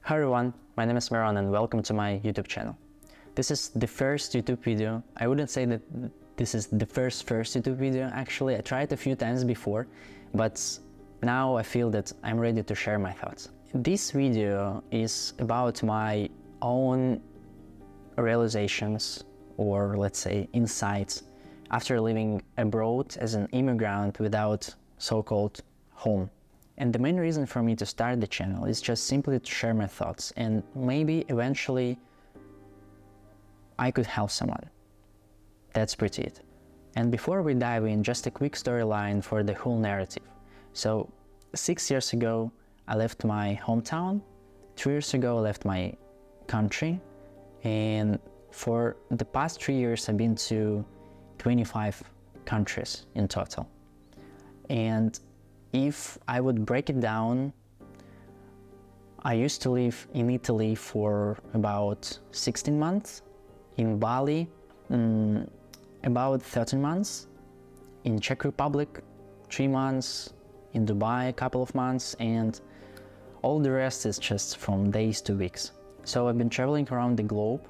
Hi everyone, my name is Miran and welcome to my YouTube channel. This is the first YouTube video. I wouldn't say that this is the first YouTube video actually. I tried a few times before, but now I feel that I'm ready to share my thoughts. This video is about my own realizations, or let's say insights, after living abroad as an immigrant without so-called home. And the main reason for me to start the channel is just simply to share my thoughts, and maybe eventually I could help someone. That's pretty it. And before we dive in, just a quick storyline for the whole narrative. So 6 years ago I left my hometown, 3 years ago I left my country, and for the past 3 years I've been to 25 countries in total. And if I would break it down, I used to live in Italy for about 16 months, in Bali about 13 months, in Czech Republic 3 months, in Dubai a couple of months, and all the rest is just from days to weeks. So I've been traveling around the globe,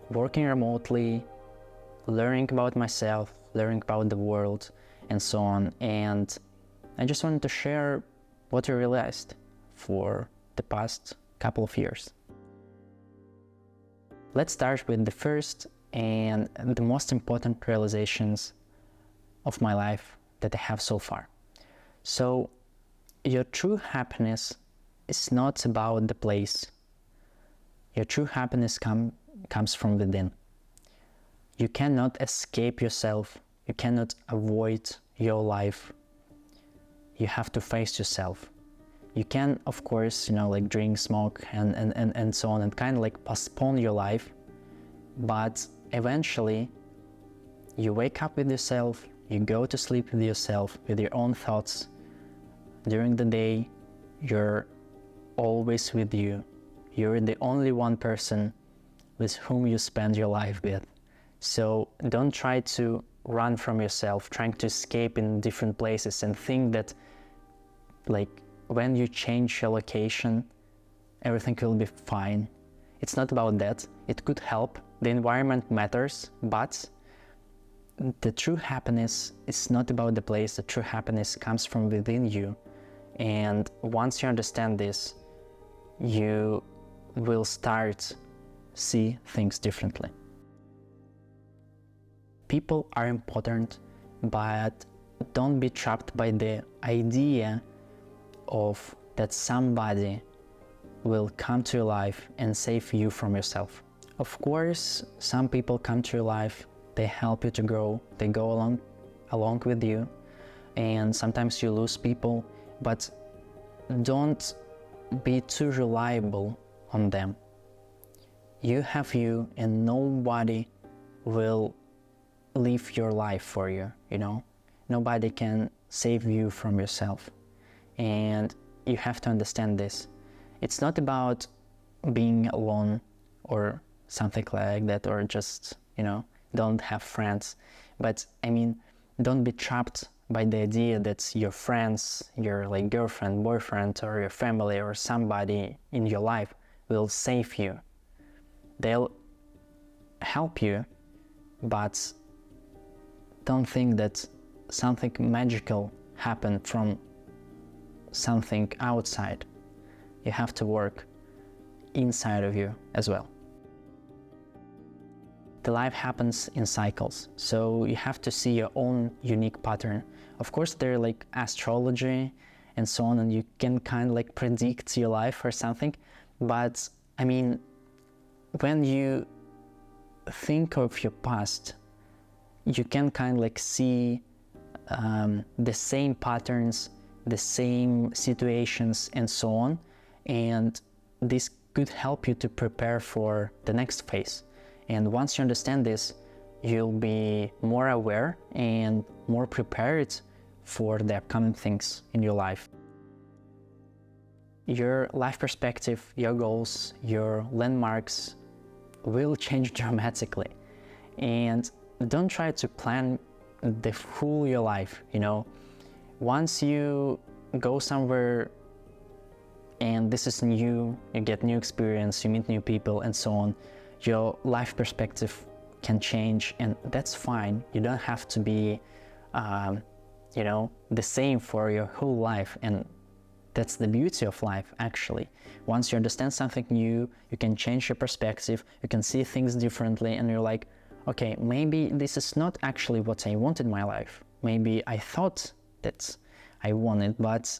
working remotely, learning about myself, learning about the world, and so on. And I just wanted to share what I realized for the past couple of years. Let's start with the first and the most important realizations of my life that I have so far. So, your true happiness is not about the place. Your true happiness comes from within. You cannot escape yourself. You cannot avoid your life. You have to face yourself. You can, of course, like drink, smoke, and so on, and kind of like postpone your life, but eventually you wake up with yourself, you go to sleep with yourself, with your own thoughts. During the day, you're always with you. You're the only one person with whom you spend your life with. So don't try to run from yourself, trying to escape in different places and think that like when you change your location, everything will be fine. It's not about that. It could help. The environment matters, but the true happiness is not about the place. The true happiness comes from within you. And once you understand this, you will start see things differently. People are important, but don't be trapped by the idea of that somebody will come to your life and save you from yourself. Of course, some people come to your life, they help you to grow, they go along with you, and sometimes you lose people, but don't be too reliable on them. You have you, and nobody will live your life for you, Nobody can save you from yourself. And you have to understand this. It's not about being alone or something like that, or just, don't have friends. But I mean, don't be trapped by the idea that your friends, your like girlfriend, boyfriend, or your family, or somebody in your life will save you. They'll help you, but don't think that something magical happened from something outside. You have to work inside of you as well. The life happens in cycles, so you have to see your own unique pattern. Of course, there are like astrology and so on, and you can kind of like predict your life or something, but I mean, when you think of your past, you can kind of like see the same patterns, the same situations, and so on, and this could help you to prepare for the next phase. And once you understand this, you'll be more aware and more prepared for the upcoming things in your life. Your life perspective, your goals, your landmarks will change dramatically. And don't try to plan the full your life, Once you go somewhere and this is new, you get new experience, you meet new people and so on. Your life perspective can change, and that's fine. You don't have to be the same for your whole life, and that's the beauty of life actually. Once you understand something new, you can change your perspective, you can see things differently, and you're like, okay, maybe this is not actually what I want in my life. Maybe I thought that I wanted, but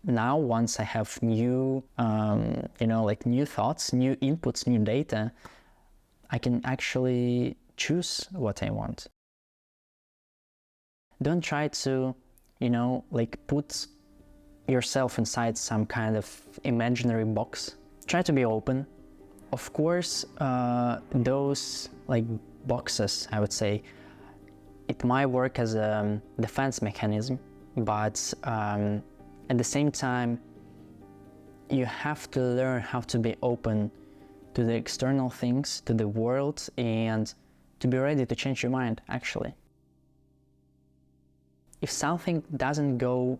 now once I have new, new thoughts, new inputs, new data, I can actually choose what I want. Don't try to, put yourself inside some kind of imaginary box. Try to be open. Of course, those boxes, I would say, it might work as a defense mechanism, but at the same time, you have to learn how to be open to the external things, to the world, and to be ready to change your mind, actually. If something doesn't go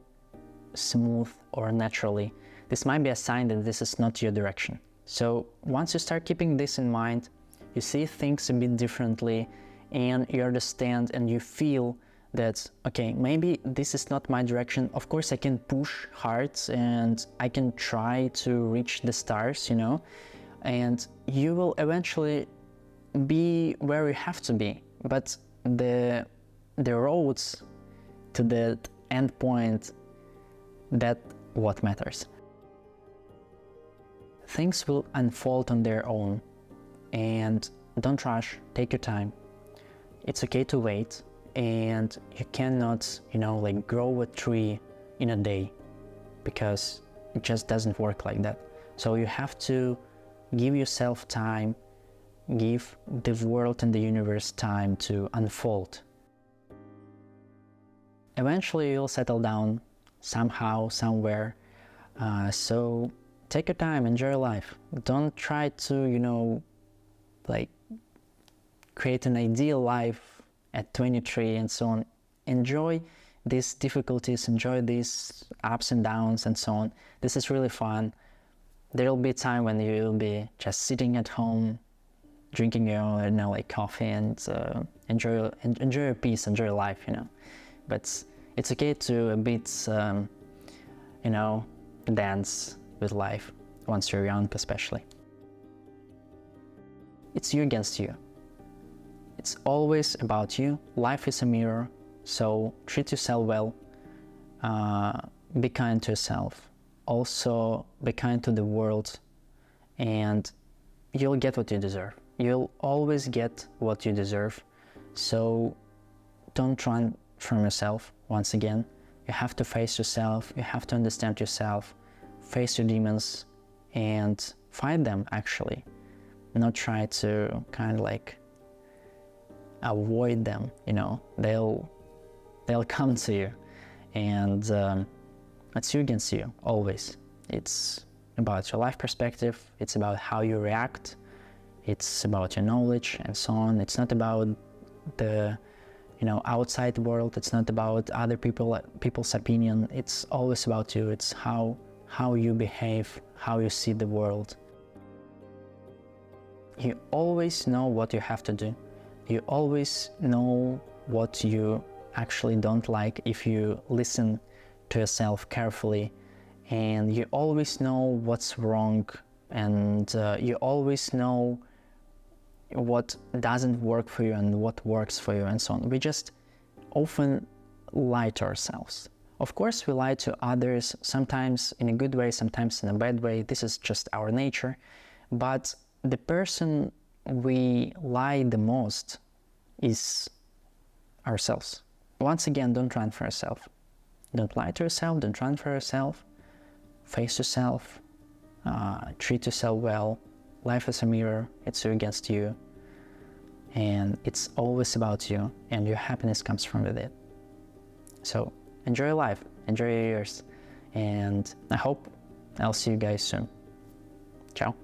smooth or naturally, this might be a sign that this is not your direction. So once you start keeping this in mind, you see things a bit differently, and you understand and you feel that, okay, maybe this is not my direction. Of course, I can push hard and I can try to reach the stars, and you will eventually be where you have to be. But the roads to that end point, that's what matters. Things will unfold on their own, and don't rush, take your time. It's okay to wait, and you cannot, grow a tree in a day, because it just doesn't work like that. So you have to give yourself time, give the world and the universe time to unfold. Eventually you'll settle down somehow, somewhere. So take your time, enjoy life. Don't try to, create an ideal life at 23 and so on. Enjoy these difficulties, enjoy these ups and downs and so on. This is really fun. There'll be a time when you'll be just sitting at home, drinking your own, coffee, and enjoy your peace, enjoy your life, But it's okay to a bit, dance with life once you're young, especially. It's you against you. It's always about you. Life is a mirror, so treat yourself well. Be kind to yourself. Also, be kind to the world, and you'll get what you deserve. You'll always get what you deserve. So don't run from yourself. Once again, you have to face yourself. You have to understand yourself, face your demons, and fight them, actually. Not try to avoid them, they'll come to you, and it's you against you, always. It's about your life perspective, it's about how you react, it's about your knowledge and so on. It's not about the outside world, it's not about other people's opinion. It's always about you. It's how you behave, how you see the world. You always know what you have to do. You always know what you actually don't like if you listen to yourself carefully, and you always know what's wrong, and you always know what doesn't work for you and what works for you and so on. We just often lie to ourselves. Of course, we lie to others, sometimes in a good way, sometimes in a bad way. This is just our nature. But the person we lie the most is ourselves. Once again, don't run for yourself. Don't lie to yourself, don't run for yourself. Face yourself, treat yourself well. Life is a mirror, it's you against you. And it's always about you, and your happiness comes from with it. So enjoy your life, enjoy your years, and I hope I'll see you guys soon. Ciao.